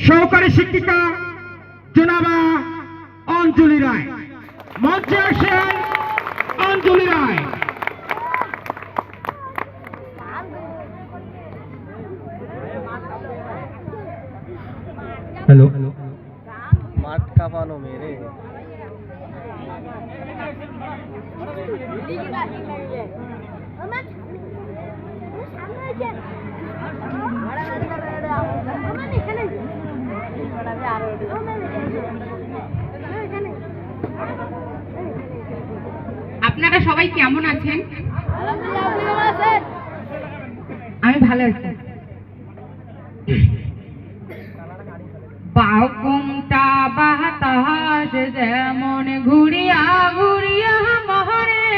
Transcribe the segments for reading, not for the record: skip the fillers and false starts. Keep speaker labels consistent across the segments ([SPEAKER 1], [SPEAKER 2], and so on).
[SPEAKER 1] সহকারী শিক্ষিকা জনাবা অঞ্জলি রায়। মঞ্চে আসেন অঞ্জলি রায়। হ্যালো,
[SPEAKER 2] মাঠ কাঁপানো মেরে
[SPEAKER 3] আপনারা সবাই কেমন আছেন? আমি ভালো আছি। বাউকুমটা বাতাস যেমন ঘুরিয়া ঘুরিয়া মহরে,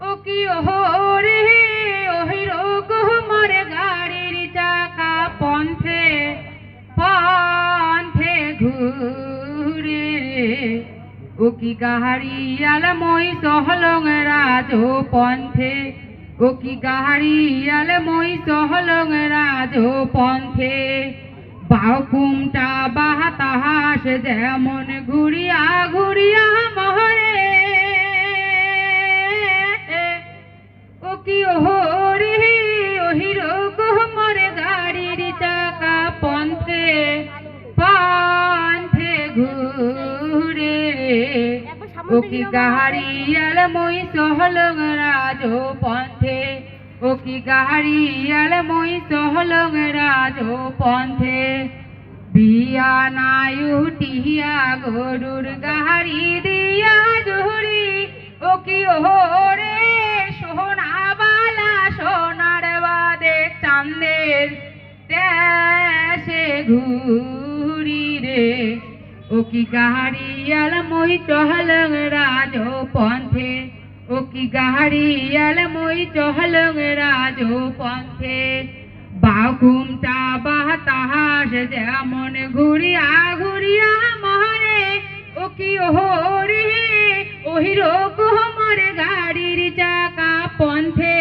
[SPEAKER 3] ও কি ওহরে ওহি রোগ মরে গাড়ির চাকা পন্থে পন্থে ঘুরে, ও কি গাহারিয়াল মই সহলং রাজ পন্থে, ও কি গাহারিয়াল মই সহলং রাজ পন্থে। বাউকুমটা বাতাস যেমন ঘুরিয়া ঘুরিয়া মহরে, ও কি ওহরে ওহি রোগ মরে গাড়ির চাকা পন্থে পন্থে ঘুরে, ও কি গাহারিয়াল মই সহলং রাজ পন্থে, ও কি গাহারিয়াল মই সহলং রাজ পন্থে। বিয়া নাই উঠিয়া গরুর গাহারি দিয়া জুহুরি, ও কি ওহরে সোনাবালা সোনার বাদে চাঁদের দেশে ঘুরি রে, ও কি গাহারিয়াল মই চহলং রাজ পন্থে, ও কি গাহারিয়াল মই চহলং রাজ পন্থে। বাউকুমটা বাতাস যেমন ঘুরিয়া ঘুরিয়া মহরে, ও কি ওহরে ওহি রোগ মরে গাড়ির চাকা পন্থে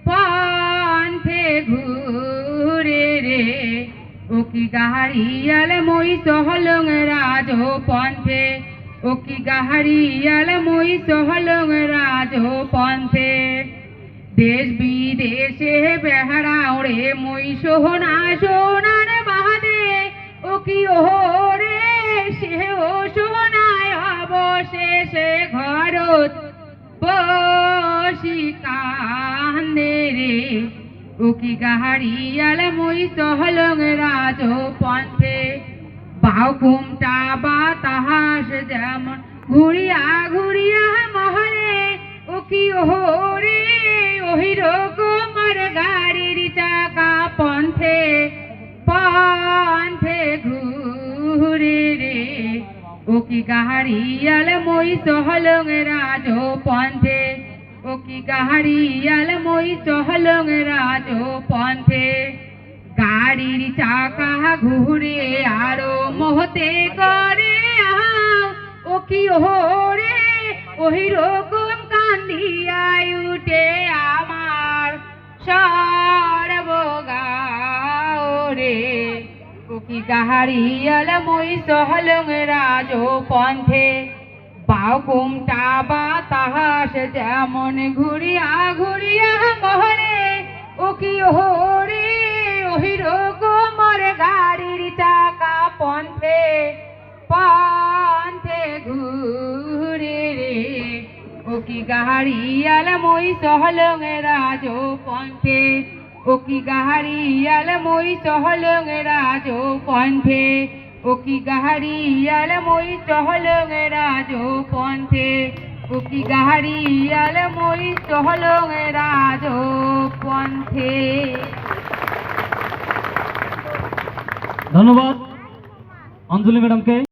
[SPEAKER 3] পন্থে ঘুরে রে, ও কি গাহারিয়াল মই সহলং রাজ পন্থে, ও কি গাহারিয়াল মই সহলং রাজ পন্থে। দেশ বিদেশে বেহারা ওরে মই সোহনা সোনার বাদে, ও কি ওহরে সেও সোনায় অবশেষে ঘরত বসি কান্দে রে, ও কি গাহারিয়াল মই সহলং রাজ পন্থে। বাউকুমটা বাতাস যেমন ঘুরিয়া ঘুরিয়া মহরে, ও কি ওহরে ওহি রোগ মরে গাড়ির চাকা পন্থে পন্থে ঘুরে রে, ও কি গাহারিয়াল মই সহলং রাজ পন্থে, ও কি গাহারিয়াল মই সহলং রাজ পন্থে। গাড়ির চাকা ঘুরে আরো মোহতে করে আও, ও কি ওহরে ওহি রকম কান্দিয়া উঠে আমার সর্বগাও রে, ও কি গাহারিয়াল মই সহলং রাজ পন্থে। বাউকুমটা বাতাস যেমন ঘুরিয়া ঘুরিয়া মহরে, ও কি ওহরে ওহি রোগ মরে গাড়ির চাকা পন্থে পন্থে ঘুরে রে, ও কি গাহারিয়াল মই সহলং রাজ পন্থে, ও কি গাহারিয়াল মই সহলং রাজ পন্থে, ও কি গাহারিয়াল মই সহলং রাজ পন্থে, ও কি গাহারিয়াল মই সহলং রাজ পন্থে।
[SPEAKER 4] ধন্যবাদ অঞ্জলি ম্যাডামকে।